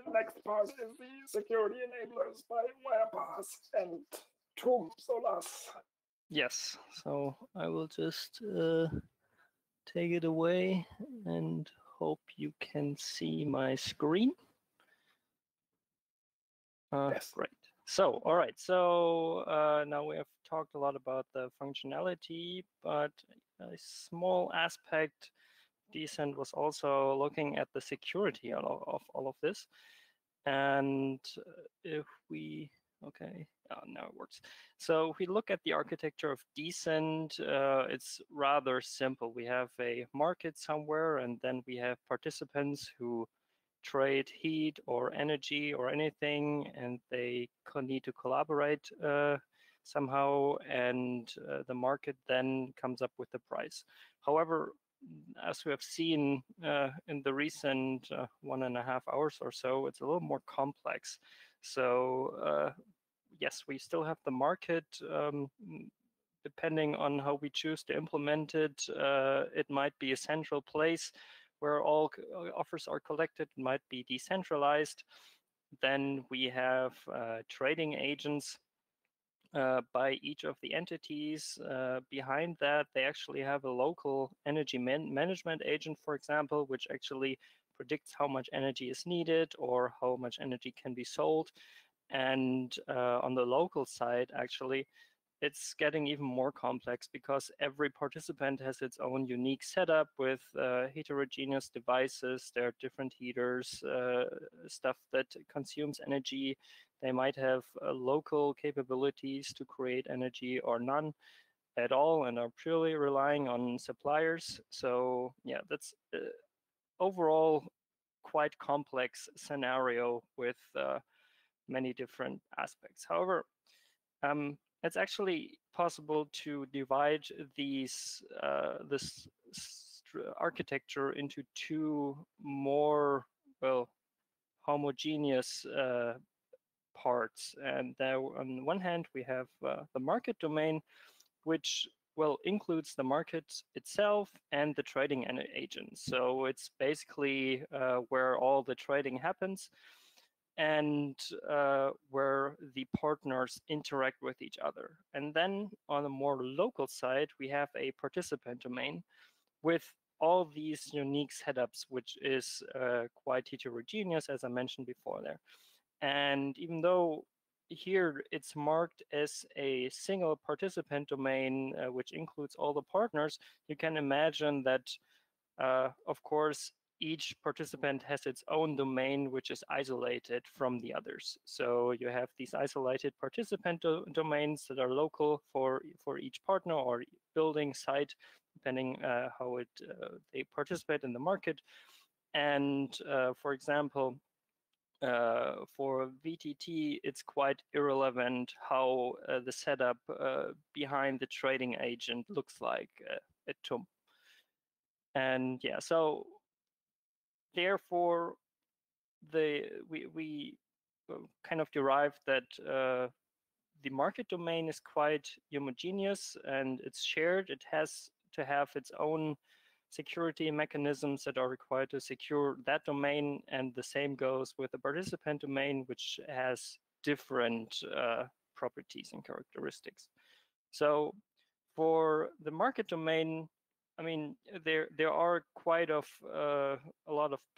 the next part is the security enablers by Wirepas and Solas. Yes, so I will just take it away and hope you can see my screen. Yes. Great. So, all right. So now we have talked a lot about the functionality, but a small aspect DEcent was also looking at the security of all of this. And if we, okay, now it works. So if we look at the architecture of DEcent, it's rather simple. We have a market somewhere, and then we have participants who trade heat or energy or anything, and they need to collaborate somehow, and the market then comes up with the price. However, as we have seen in the recent 1.5 hours or so, it's a little more complex. So yes, we still have the market. Depending on how we choose to implement it, it might be a central place where all offers are collected. It might be decentralized. Then we have trading agents by each of the entities. Behind that, they actually have a local energy management agent, for example, which actually predicts how much energy is needed or how much energy can be sold. And on the local side, actually, it's getting even more complex because every participant has its own unique setup with heterogeneous devices. There are different heaters, stuff that consumes energy. They might have local capabilities to create energy or none at all and are purely relying on suppliers. So yeah, that's overall quite complex scenario with many different aspects. However, it's actually possible to divide this architecture into two more, well, homogeneous parts. And there, on one hand, we have the market domain, which includes the market itself and the trading agent. So it's basically where all the trading happens, and where the partners interact with each other. And then on a more local side, we have a participant domain with all these unique setups, which is quite heterogeneous, as I mentioned before there. And even though here it's marked as a single participant domain, which includes all the partners, you can imagine that, of course, each participant has its own domain, which is isolated from the others. So you have these isolated participant domains that are local for each partner or building site, depending how they participate in the market. And for example, for VTT, it's quite irrelevant how the setup behind the trading agent looks like at TUM. And yeah, so therefore, we kind of derived that the market domain is quite homogeneous and it's shared. It has to have its own security mechanisms that are required to secure that domain, and the same goes with the participant domain, which has different properties and characteristics. So for the market domain, I mean, there are quite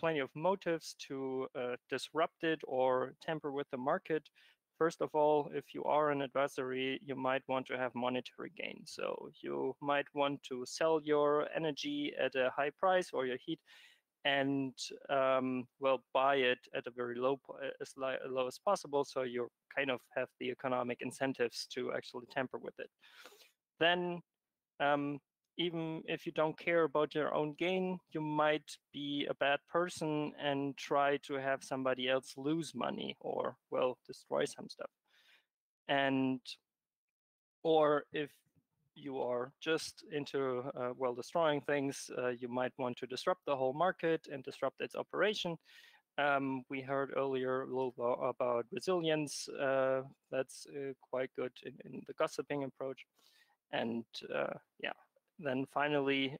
plenty of motives to disrupt it or tamper with the market. First of all, if you are an adversary, you might want to have monetary gain. So you might want to sell your energy at a high price or your heat, and buy it at a very low, as low as possible. So you kind of have the economic incentives to actually tamper with it. Then, even if you don't care about your own gain, you might be a bad person and try to have somebody else lose money or, destroy some stuff. Or if you are just into, destroying things, you might want to disrupt the whole market and disrupt its operation. We heard earlier a little about resilience. That's quite good in the gossiping approach. And yeah. Then finally,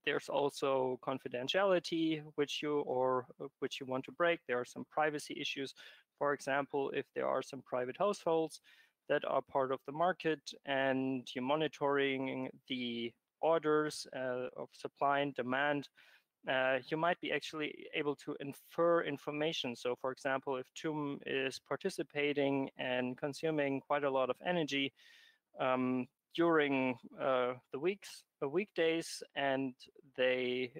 There's also confidentiality, which you want to break. There are some privacy issues. For example, if there are some private households that are part of the market and you're monitoring the orders of supply and demand, you might be actually able to infer information. So for example, if TUM is participating and consuming quite a lot of energy during the weekdays, and they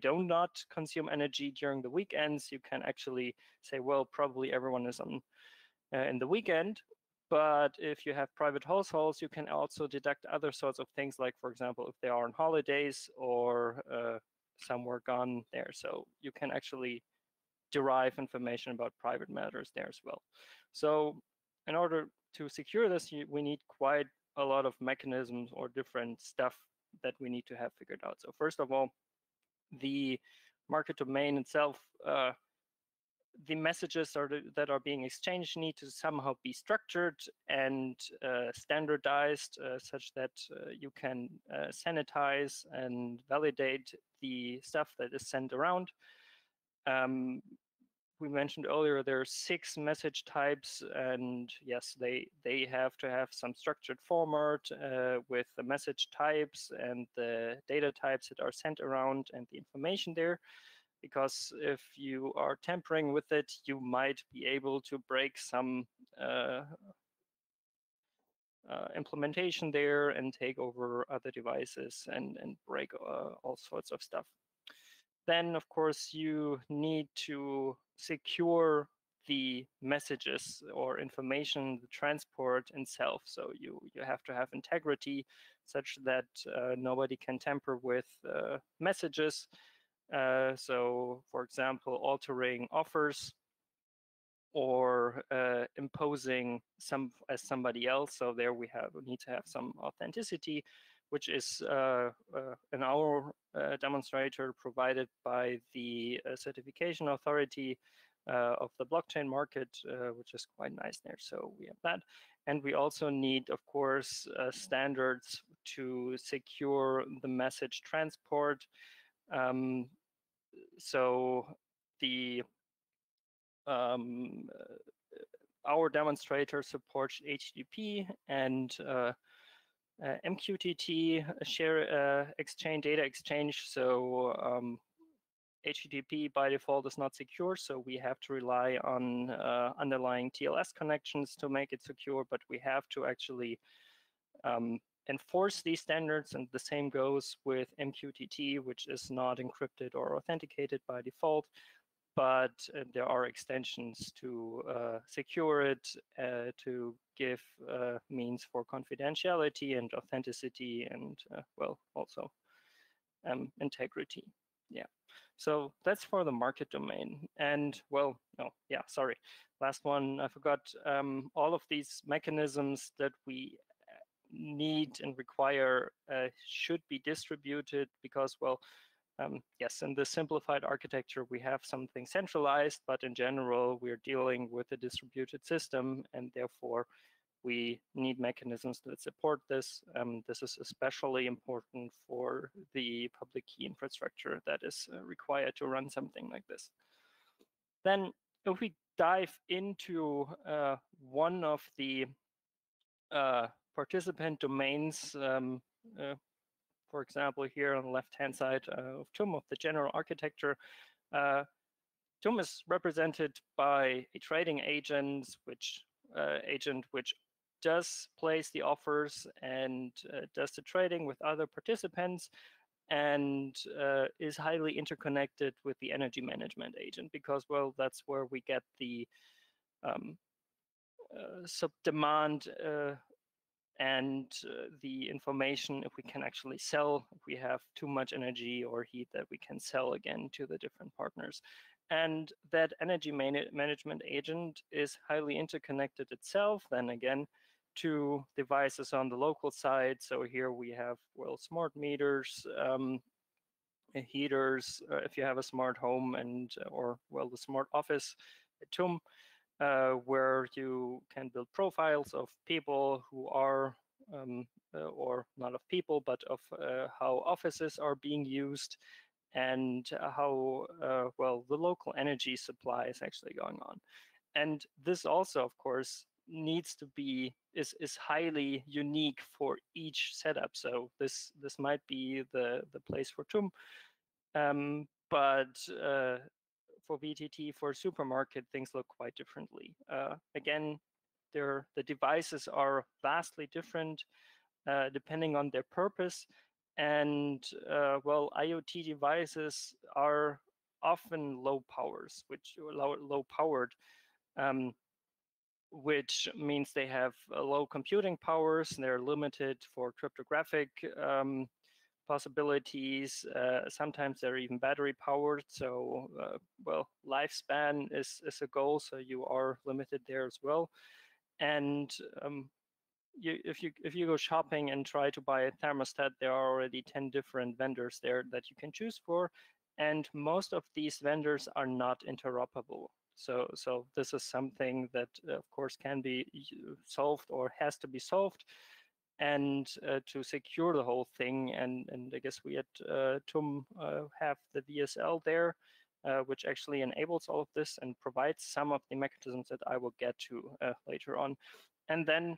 do not consume energy during the weekends, you can actually say, well, probably everyone is on in the weekend. But if you have private households, you can also deduct other sorts of things, like, for example, if they are on holidays or somewhere gone there. So you can actually derive information about private matters there as well. So in order to secure this, we need quite a lot of mechanisms or different stuff that we need to have figured out. So first of all, the market domain itself, the messages that are being exchanged need to somehow be structured and standardized such that you can sanitize and validate the stuff that is sent around. We mentioned earlier there are 6 message types, and yes, they have to have some structured format with the message types and the data types that are sent around and the information there. Because if you are tampering with it, you might be able to break some implementation there and take over other devices and break all sorts of stuff. Then, of course, you need to secure the messages or information, the transport itself. So you have to have integrity such that nobody can tamper with messages. So, for example, altering offers or imposing as somebody else. So there we need to have some authenticity, which is in our demonstrator provided by the certification authority of the blockchain market, which is quite nice there. So we have that. And we also need, of course, standards to secure the message transport. So the our demonstrator supports HTTP and MQTT share exchange, data exchange. So HTTP by default is not secure, so we have to rely on underlying TLS connections to make it secure, but we have to actually enforce these standards, and the same goes with MQTT, which is not encrypted or authenticated by default, but there are extensions to secure it, to give means for confidentiality and authenticity and, well, also integrity. Yeah, so that's for the market domain. And, well, no, yeah, sorry. Last one, I forgot. All of these mechanisms that we need and require should be distributed because, well, yes, in the simplified architecture, we have something centralized, but in general, we're dealing with a distributed system, and therefore, we need mechanisms that support this. This is especially important for the public key infrastructure that is required to run something like this. Then, if we dive into one of the participant domains, for example, here on the left-hand side of TUM, of the general architecture, TUM is represented by a trading agent, which does place the offers and does the trading with other participants, and is highly interconnected with the energy management agent because, well, that's where we get the sub-demand and the information if we can actually sell, if we have too much energy or heat that we can sell again to the different partners. And that energy management agent is highly interconnected itself, then again, to devices on the local side. So here we have, well, smart meters, heaters, if you have a smart home, and or, well, the smart office at TUM, where you can build profiles of people who are or not of people, but of how offices are being used, and how well the local energy supply is actually going on. And this also, of course, needs to be is highly unique for each setup. So this might be the place for TUM, but for VTT, for supermarket, things look quite differently. Again, the devices are vastly different depending on their purpose. And well, IoT devices are often low powers, low powered, which means they have low computing powers. They're limited for cryptographic possibilities. Sometimes they're even battery powered. So, well, lifespan is a goal. So you are limited there as well. And if you go shopping and try to buy a thermostat, there are already 10 different vendors there that you can choose for, and most of these vendors are not interoperable. So this is something that of course can be solved or has to be solved, and to secure the whole thing. And I guess we at TUM have the VSL there, which actually enables all of this and provides some of the mechanisms that I will get to later on. And then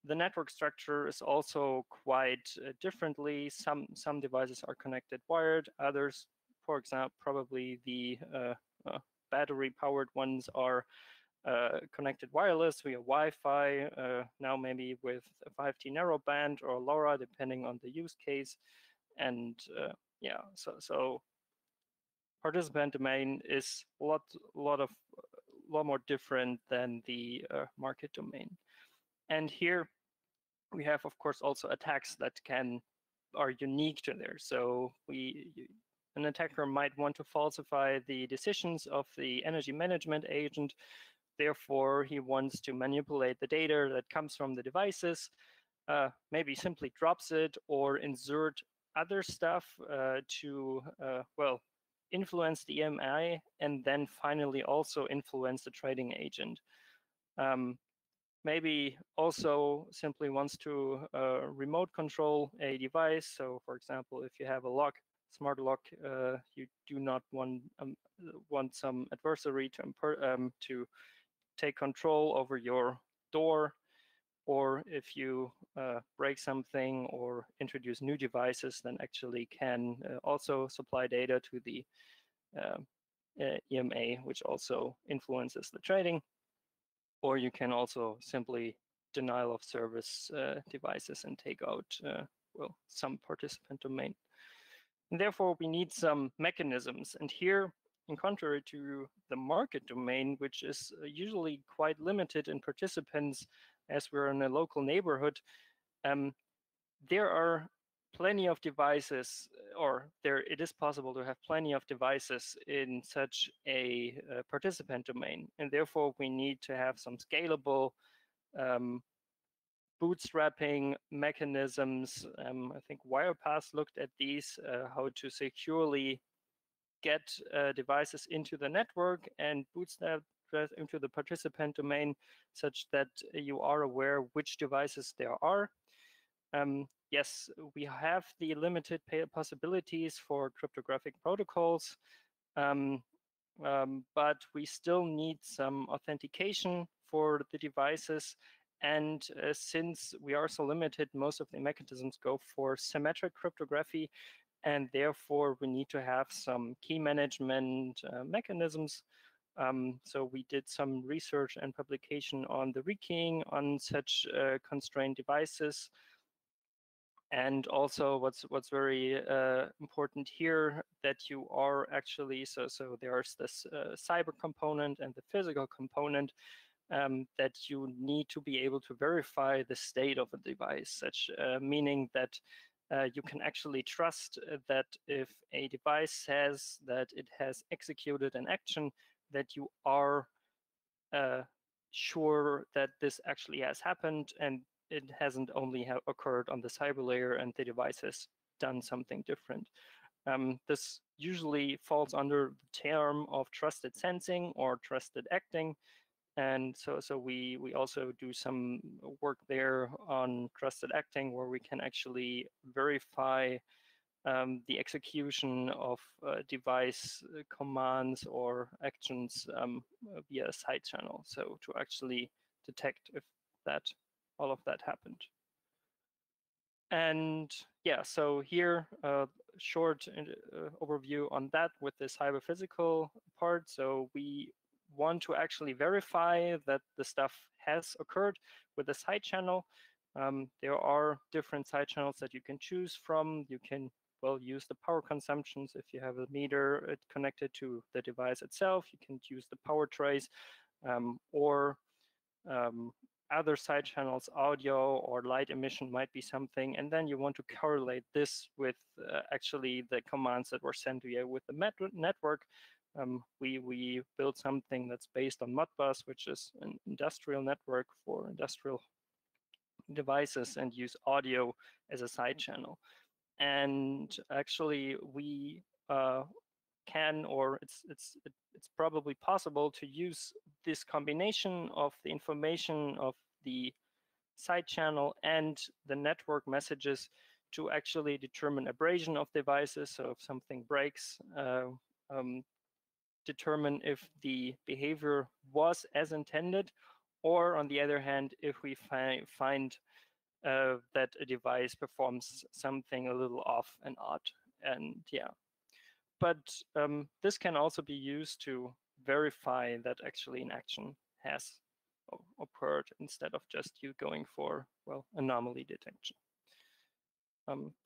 the network structure is also quite differently. Some devices are connected wired, others, for example, probably the battery-powered ones are connected wireless via Wi-Fi, now maybe with a 5G narrowband or LoRa, depending on the use case. And yeah, so participant domain is a lot more different than the market domain. And here we have, of course, also attacks that are unique to there. So an attacker might want to falsify the decisions of the energy management agent. Therefore, he wants to manipulate the data that comes from the devices, maybe simply drops it or insert other stuff to, well, influence the EMI, and then finally also influence the trading agent. Maybe also simply wants to remote control a device. So for example, if you have a lock, smart lock, you do not want some adversary to take control over your door, or if you break something or introduce new devices, then actually can also supply data to the EMA, which also influences the trading. Or you can also simply denial of service devices and take out, well, some participant domain. And therefore, we need some mechanisms. And here, in contrary to the market domain, which is usually quite limited in participants as we're in a local neighborhood, there are plenty of devices, or it is possible to have plenty of devices in such a participant domain. And therefore, we need to have some scalable bootstrapping mechanisms. I think Wirepas looked at these, how to securely get devices into the network and bootstrap into the participant domain such that you are aware which devices there are. Yes, we have the limited possibilities for cryptographic protocols, but we still need some authentication for the devices. And since we are so limited, most of the mechanisms go for symmetric cryptography, and therefore we need to have some key management mechanisms. So we did some research and publication on the rekeying on such constrained devices. And also what's very important here, that you are actually, so there's this cyber component and the physical component, that you need to be able to verify the state of a device, such meaning that you can actually trust that if a device says that it has executed an action, that you are sure that this actually has happened, and it hasn't only occurred on the cyber layer and the device has done something different. This usually falls under the term of trusted sensing or trusted acting. And so we also do some work there on trusted acting, where we can actually verify the execution of device commands or actions via a side channel. So to actually detect if all of that happened. And yeah, so here short overview on that with this hyperphysical part. So we want to actually verify that the stuff has occurred with a side channel. There are different side channels that you can choose from. You can use the power consumptions. If you have a meter connected to the device itself, you can use the power trace, or other side channels, audio or light emission might be something. And then you want to correlate this with actually the commands that were sent to you with the network. We built something that's based on Modbus, which is an industrial network for industrial devices, and use audio as a side channel. And actually, we can, or it's probably possible to use this combination of the information of the side channel and the network messages to actually determine abrasion of devices. So if something breaks, determine if the behavior was as intended, or on the other hand, if we find that a device performs something a little off and odd. And yeah, but this can also be used to verify that actually an action has occurred, instead of just you going for, anomaly detection.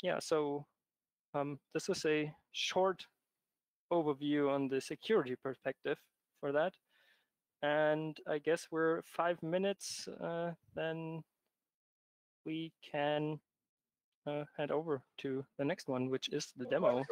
Yeah, so this is a short overview on the security perspective for that. And I guess we're 5 minutes, then we can head over to the next one, which is the demo.